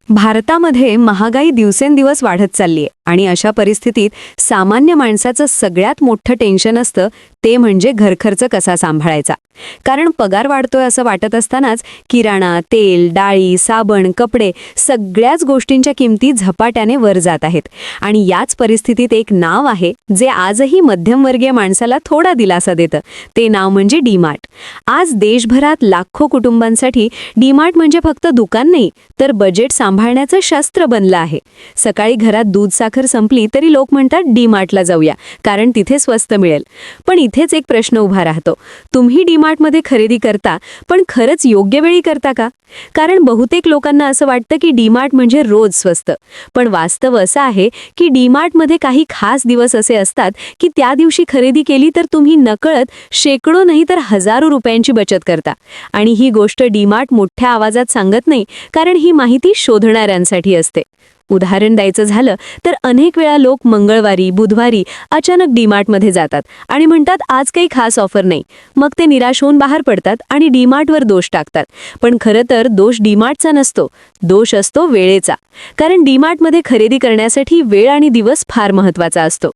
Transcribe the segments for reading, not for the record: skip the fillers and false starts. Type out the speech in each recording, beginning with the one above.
भारतामध्ये महागाई दिवसेंदिवस वाढत चालली आहे आणि अशा परिस्थितीत सामान्य माणसाचं सगळ्यात मोठं टेन्शन असतं ते म्हणजे घरखर्च कसा सांभाळायचा. कारण पगार वाढतोय असं वाटत असतानाच किराणा, तेल, डाळी, साबण, कपडे सगळ्याच गोष्टींच्या किमती झपाट्याने वर जात आहेत. आणि याच परिस्थितीत एक नाव आहे जे आजही मध्यमवर्गीय माणसाला थोडा दिलासा देतं. ते नाव म्हणजे डीमार्ट. आज देशभरात लाखो कुटुंबांसाठी डीमार्ट म्हणजे फक्त दुकान नाही, तर बजेट सांभाळण्याचं शस्त्र बनलं आहे. सकाळी घरात दूध साखर संपली तरी लोक म्हणतात डीमार्टला जाऊया, कारण तिथे स्वस्त मिळेल. पण इथेच एक प्रश्न उभा राहतो. तुम्ही डीमार्टमध्ये खरेदी करता, पण खरंच योग्य वेळी करता का? कारण बहुतेक लोकांना असं वाटतं की डीमार्ट म्हणजे रोज स्वस्त. पण वास्तव असं आहे की डीमार्टमध्ये काही खास दिवस असे असतात की त्या दिवशी खरेदी केली तर तुम्ही नकळत शेकडो नाही तर हजारो रुपयांची बचत करता. आणि ही गोष्ट डीमार्ट मोठ्या आवाजात सांगत नाही, कारण ही माहिती शोधणाऱ्यांसाठी असते. उदाहरण द्यायचं झालं तर अनेक वेळा लोक मंगळवारी, बुधवारी अचानक डीमार्टमध्ये जातात आणि म्हणतात आज काही खास ऑफर नाही. मग ते निराश होऊन बाहेर पडतात आणि डीमार्टवर दोष टाकतात. पण खरं तर दोष डीमार्टचा नसतो, दोष असतो वेळेचा. कारण डीमार्टमध्ये खरेदी करण्यासाठी वेळ आणि दिवस फार महत्त्वाचा असतो.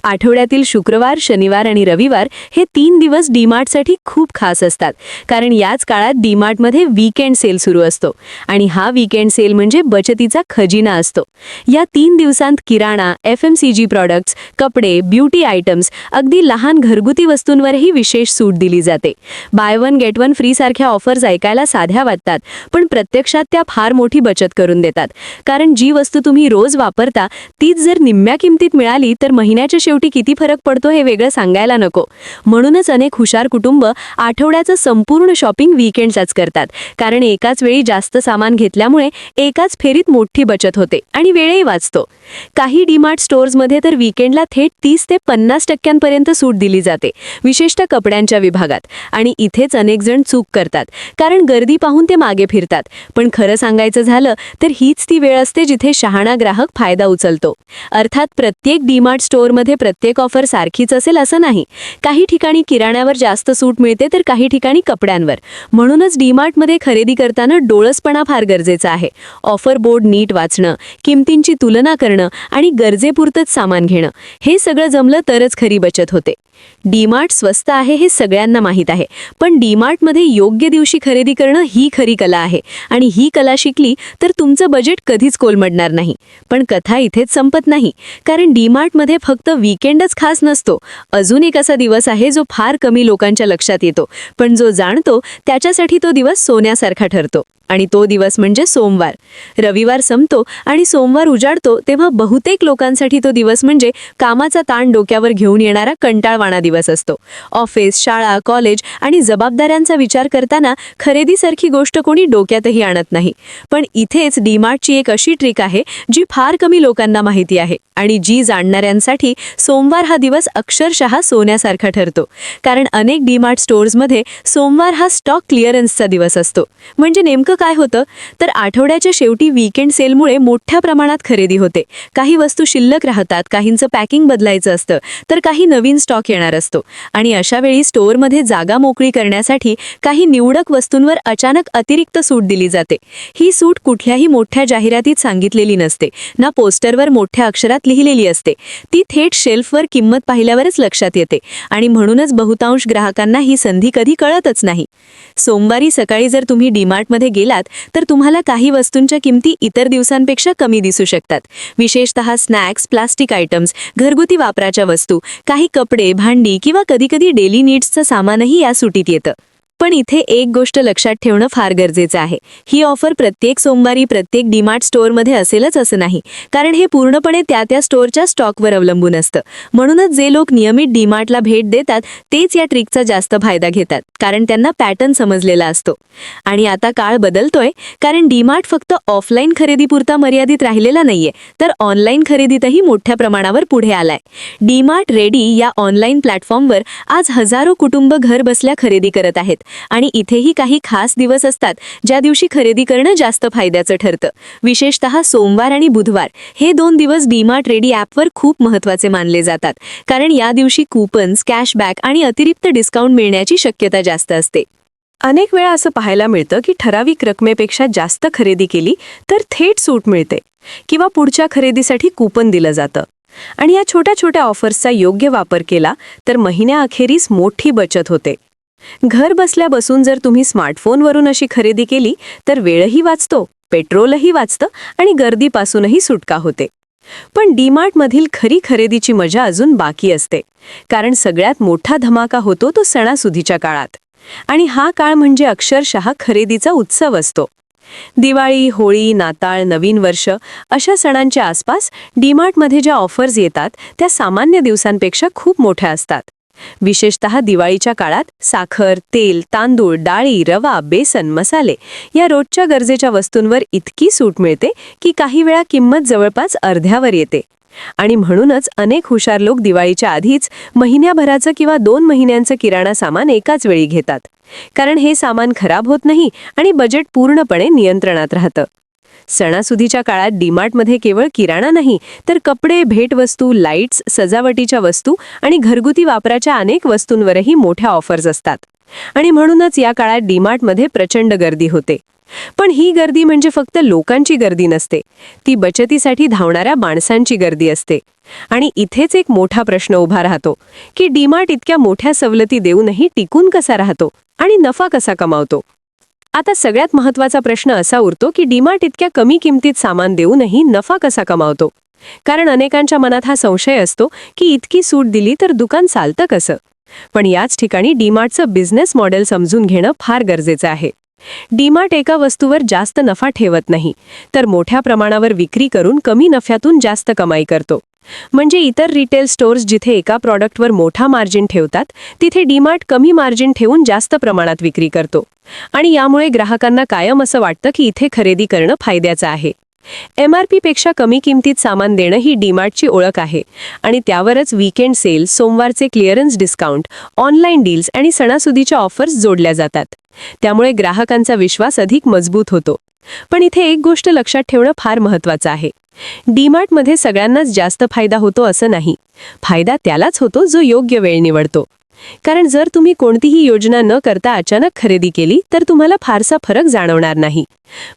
आठवड्यातील शुक्रवार, शनिवार आणि रविवार हे 3 दिवस डीमार्टसाठी खूप खास असतात. कारण याच काळात डीमार्टमध्ये वीकेंड सेल सुरू असतो आणि हा वीकेंड सेल म्हणजे बचतीचा खजिना असतो. या 3 दिवसांत किराणा, FMCG प्रॉडक्ट्स, कपडे, ब्युटी आयटम्स, अगदी लहान घरगुती वस्तूंवरही विशेष सूट दिली जाते. By one get one free सारख्या ऑफर्स ऐकायला साध्या वाटतात, पण प्रत्यक्षात त्या फार मोठी बचत करून देतात. कारण जी वस्तू तुम्ही रोज वापरता तीच जर निम्म्या किमतीत मिळाली तर महिन्याच्या शेवटी किती फरक पडतो हे वेगळं सांगायला नको. म्हणूनच अनेक हुशार कुटुंब आठवड्याचं संपूर्ण शॉपिंग वीकेंडचाच करतात. कारण एकाच वेळी जास्त सामान घेतल्यामुळे एकाच फेरीत मोठी बचत होते आणि वेळही वाचतो. काही डीमार्ट स्टोअर्समध्ये तर वीकेंडला थेट 30 ते 50% सूट दिली जाते, विशेषतः कपड्यांच्या विभागात. आणि इथेच अनेक जण चूक करतात, कारण गर्दी पाहून ते मागे फिरतात. पण खरं सांगायचं झालं तर हीच ती वेळ असते जिथे शहाणा ग्राहक फायदा उचलतो. अर्थात प्रत्येक डीमार्ट स्टोअरमध्ये प्रत्येक ऑफर सारखीच असेल असं नाही. काही ठिकाणी किराण्यावर जास्त सूट मिळते तर काही ठिकाणी कपड्यांवर. म्हणूनच डीमार्टमध्ये खरेदी करताना डोळसपणा फार गरजेचा आहे. ऑफर बोर्ड नीट वाचणं, किमतींची तुलना करणं आणि गरजेपुरतंच सामान घेणं, हे सगळं जमलं तरच खरी बचत होते. डीमार्ट स्वस्त आहे हे सगळ्यांना माहीत आहे, पण डीमार्टमध्ये योग्य दिवशी खरेदी करणं ही खरी कला आहे. आणि ही कला शिकली तर तुमचं बजेट कधीच कोलमडणार नाही. पण कथा इथेच संपत नाही, कारण डीमार्टमध्ये फक्त वीकेंडच खास नसतो. अजून एक असा दिवस आहे जो फार कमी लोकांच्या लक्षात येतो, पण जो जाणतो त्याच्यासाठी तो दिवस सोन्यासारखा ठरतो. आणि तो दिवस म्हणजे सोमवार. रविवार संपतो आणि सोमवार उजाडतो तेव्हा बहुतेक लोकांसाठी तो दिवस म्हणजे कामाचा ताण डोक्यावर घेऊन येणारा कंटाळवाणा दिवस असतो. ऑफिस, शाळा, कॉलेज आणि जबाबदाऱ्यांचा विचार करताना खरेदीसारखी गोष्ट कोणी डोक्यातही आणत नाही. पण इथेच डीमार्टची एक अशी ट्रिक आहे जी फार कमी लोकांना माहिती आहे आणि जी जाणणाऱ्यांसाठी सोमवार हा दिवस अक्षरशः सोन्यासारखा ठरतो. कारण अनेक डीमार्ट स्टोअर्समध्ये सोमवार हा स्टॉक क्लिअरन्सचा दिवस असतो. म्हणजे नेमकं काय होतं तर आठवड्याच्या शेवटी वीकेंड सेलमुळे मोठ्या प्रमाणात खरेदी होते. काही वस्तू शिल्लक राहतात, काहींचं पॅकिंग बदलायचं असतं, तर काही नवीन स्टॉक येणार असतो. आणि अशा वेळी स्टोअरमध्ये जागा मोकळी करण्यासाठी काही निवडक वस्तूंवर अचानक अतिरिक्त सूट दिली जाते. ही सूट कुठल्याही मोठ्या जाहिरातीत सांगितलेली नसते, ना पोस्टरवर मोठ्या अक्षरात लिहिलेली असते. ती थेट शेल्फवर किंमत पाहिल्यावरच लक्षात येते आणि म्हणूनच बहुतांश ग्राहकांना ही संधी कधी कळतच नाही. सोमवारी सकाळी जर तुम्ही डीमार्टमध्ये गेलात तर तुम्हाला काही वस्तूंच्या किमती इतर दिवसांपेक्षा कमी दिसू शकतात. विशेषतः स्नॅक्स, प्लास्टिक आयटम्स, घरगुती वापराच्या वस्तू, काही कपडे, भांडी किंवा कधीकधी डेली नीड्सचं सामानही या सुटीत येतं. पण इथे एक गोष्ट लक्षात ठेवणं फार गरजेचं आहे. ही ऑफर प्रत्येक सोमवारी प्रत्येक डीमार्ट स्टोअरमध्ये असेलच असं नाही, कारण हे पूर्णपणे त्या स्टोअरच्या स्टॉकवर अवलंबून असतं. म्हणूनच जे लोक नियमित डीमार्टला भेट देतात तेच या ट्रिकचा जास्त फायदा घेतात, कारण त्यांना पॅटर्न समजलेला असतो. आणि आता काळ बदलतोय, कारण डीमार्ट फक्त ऑफलाईन खरेदीपुरता मर्यादित राहिलेला नाहीये, तर ऑनलाईन खरेदीतही मोठ्या प्रमाणावर पुढे आलाय. डीमार्ट रेडी या ऑनलाईन प्लॅटफॉर्मवर आज हजारो कुटुंब घर बसल्या खरेदी करत आहेत. आणि इथेही काही खास दिवस असतात ज्या दिवशी खरेदी करणं जास्त फायद्याचं ठरतं. विशेषतः सोमवार आणि बुधवार हे 2 दिवस डीमार्ट रेडी ॲपवर खूप महत्त्वाचे मानले जातात, कारण या दिवशी कूपन्स, कॅशबॅक आणि अतिरिक्त डिस्काउंट मिळण्याची शक्यता जास्त असते. अनेक वेळा असं पाहायला मिळतं की ठराविक रकमेपेक्षा जास्त खरेदी केली तर थेट सूट मिळते किंवा पुढच्या खरेदीसाठी कूपन दिलं जातं. आणि या छोट्या छोट्या ऑफर्सचा योग्य वापर केला तर महिन्याअखेरीस मोठी बचत होते. घर बसल्या बसून जर तुम्ही स्मार्टफोनवरून अशी खरेदी केली तर वेळही वाचतो, पेट्रोलही वाचतं आणि गर्दीपासूनही सुटका होते. पण डीमार्टमधील खरी खरेदीची मजा अजून बाकी असते, कारण सगळ्यात मोठा धमाका होतो तो सणासुदीच्या काळात. आणि हा काळ म्हणजे अक्षरशः खरेदीचा उत्सव असतो. दिवाळी, होळी, नाताळ, नवीन वर्ष अशा सणांच्या आसपास डीमार्टमध्ये ज्या ऑफर्स येतात त्या सामान्य दिवसांपेक्षा खूप मोठ्या असतात. विशेषतः दिवाळीच्या काळात साखर, तेल, तांदूळ, डाळी, रवा, बेसन, मसाले या रोजच्या गरजेच्या वस्तूंवर इतकी सूट मिळते की काही वेळा किंमत जवळपास अर्ध्यावर येते. आणि म्हणूनच अनेक हुशार लोक दिवाळीच्या आधीच महिन्याभराचं किंवा 2 महिन्यांचं किराणा सामान एकाच वेळी घेतात, कारण हे सामान खराब होत नाही आणि बजेट पूर्णपणे नियंत्रणात राहतं. सणासुदीच्या काळात डीमार्टमध्ये केवळ किराणा नाही तर कपडे, भेटवस्तू, लाईट्स, सजावटीच्या वस्तू आणि घरगुती वापराच्या अनेक वस्तूंवरही मोठ्या ऑफर्स असतात. आणि म्हणूनच या काळात डीमार्टमध्ये प्रचंड गर्दी होते. पण ही गर्दी म्हणजे फक्त लोकांची गर्दी नसते, ती बचतीसाठी धावणाऱ्या माणसांची गर्दी असते. आणि इथेच एक मोठा प्रश्न उभा राहतो की डीमार्ट इतक्या मोठ्या सवलती देऊनही टिकून कसा राहतो आणि नफा कसा कमावतो. आता सगळ्यात महत्त्वाचा प्रश्न असा उरतो की डीमार्ट इतक्या कमी किमतीत सामान देऊनही नफा कसा कमावतो. कारण अनेकांच्या मनात हा संशय असतो की इतकी सूट दिली तर दुकान चालतं कसं. पण याच ठिकाणी डीमार्टचं बिझनेस मॉडेल समजून घेणं फार गरजेचं आहे. डीमार्ट एका वस्तूवर जास्त नफा ठेवत नाही, तर मोठ्या प्रमाणावर विक्री करून कमी नफ्यातून जास्त कमाई करतो. म्हणजे इतर रिटेल स्टोअर्स जिथे एका प्रॉडक्टवर मोठा मार्जिन ठेवतात, तिथे डीमार्ट कमी मार्जिन ठेवून जास्त प्रमाणात विक्री करतो. आणि यामुळे ग्राहकांना कायम असं वाटतं की इथे खरेदी करणं फायद्याचं आहे. MRP पेक्षा कमी किमतीत सामान देणं ही डीमार्टची ओळख आहे. आणि त्यावरच वीकेंड सेल, सोमवारचे क्लिअरन्स डिस्काउंट, ऑनलाईन डील्स आणि सणासुदीच्या ऑफर्स जोडल्या जातात. त्यामुळे ग्राहकांचा विश्वास अधिक मजबूत होतो. पण इथे एक गोष्ट लक्षात ठेवणं फार महत्त्वाचं आहे. डीमार्टमध्ये सगळ्यांनाच जास्त फायदा होतो असं नाही. फायदा त्यालाच होतो जो योग्य वेळ निवडतो. कारण जर तुम्ही कोणतीही योजना न करता अचानक खरेदी केली तर तुम्हाला फारसा फरक जाणवणार नाही.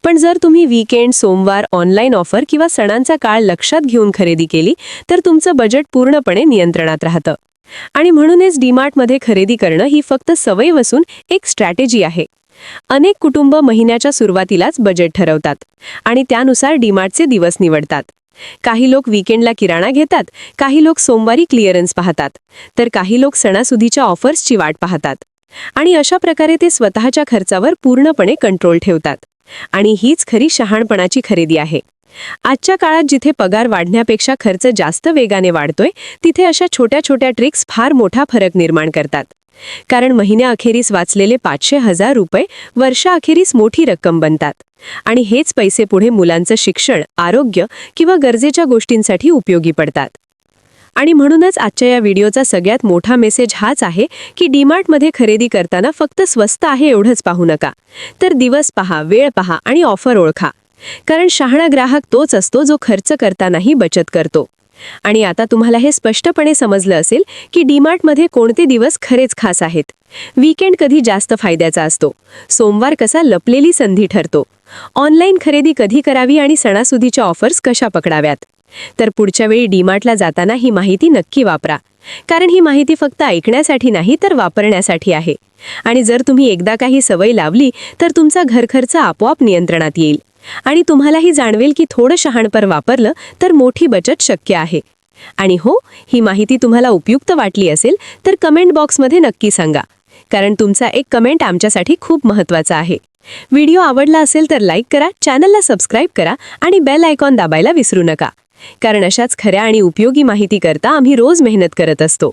पण जर तुम्ही वीकेंड, सोमवार, ऑनलाईन ऑफर किंवा सणांचा काळ लक्षात घेऊन खरेदी केली तर तुमचं बजेट पूर्णपणे नियंत्रणात राहतं. आणि म्हणूनच डीमार्टमध्ये खरेदी करणं ही फक्त सवय नसून एक स्ट्रॅटेजी आहे. अनेक कुटुंब महिन्याच्या सुरुवातीलाच बजेट ठरवतात आणि त्यानुसार डीमार्टचे दिवस निवडतात. काही लोक वीकेंडला किराणा घेतात, काही लोक सोमवारी क्लिअरन्स पाहतात, तर काही लोक सणासुदीच्या ऑफर्सची वाट पाहतात. आणि अशा प्रकारे ते स्वतःच्या खर्चावर पूर्णपणे कंट्रोल ठेवतात. आणि हीच खरी शहाणपणाची खरेदी आहे. आजच्या काळात जिथे पगार वाढण्यापेक्षा खर्च जास्त वेगाने वाढतोय, तिथे अशा छोट्या छोट्या ट्रिक्स फार मोठा फरक निर्माण करतात. कारण महिन्याअखेरीस वाचलेले 500,000 रुपये वर्षाअखेरीस मोठी रक्कम बनतात. आणि हेच पैसे पुढे मुलांचं शिक्षण, आरोग्य किंवा गरजेच्या गोष्टींसाठी उपयोगी पडतात. आणि म्हणूनच आजच्या या व्हिडिओचा सगळ्यात मोठा मेसेज हाच आहे की डीमार्टमध्ये खरेदी करताना फक्त स्वस्त आहे एवढंच पाहू नका, तर दिवस पहा, वेळ पहा आणि ऑफर ओळखा. कारण शहाणा ग्राहक तोच असतो जो खर्च करतानाही बचत करतो. आणि आता तुम्हाला हे स्पष्टपणे समजलं असेल की डीमार्टमध्ये कोणते दिवस खरेच खास आहेत. वीकेंड कधी जास्त फायद्याचा असतो, सोमवार कसा लपलेली संधी ठरतो, ऑनलाईन खरेदी कधी करावी आणि सणासुदीच्या ऑफर्स कशा पकडाव्यात. तर पुढच्या वेळी डीमार्टला जाताना ही माहिती नक्की वापरा. कारण ही माहिती फक्त ऐकण्यासाठी नाही तर वापरण्यासाठी आहे. आणि जर तुम्ही एकदा काही सवय लावली तर तुमचा घरखर्च आपोआप नियंत्रणात येईल. आणि तुम्हालाही जाणवेल की थोडं शहाणपण वापरलं तर मोठी बचत शक्य आहे. आणि हो, ही माहिती तुम्हाला उपयुक्त वाटली असेल तर कमेंट बॉक्समध्ये नक्की सांगा. कारण तुमचा एक कमेंट आमच्यासाठी खूप महत्त्वाचा आहे. व्हिडिओ आवडला असेल तर लाईक करा, चॅनलला सबस्क्राईब करा आणि बेल आयकॉन दाबायला विसरू नका. कारण अशाच खऱ्या आणि उपयोगी माहिती करता आम्ही रोज मेहनत करत असतो.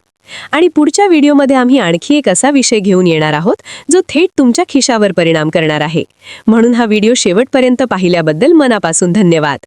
आणि पुढच्या व्हिडिओमध्ये आम्ही आणखी एक असा विषय घेऊन येणार आहोत जो थेट तुमच्या खिशावर परिणाम करणार आहे. म्हणून हा व्हिडिओ शेवटपर्यंत पाहिल्याबद्दल मनापासून धन्यवाद.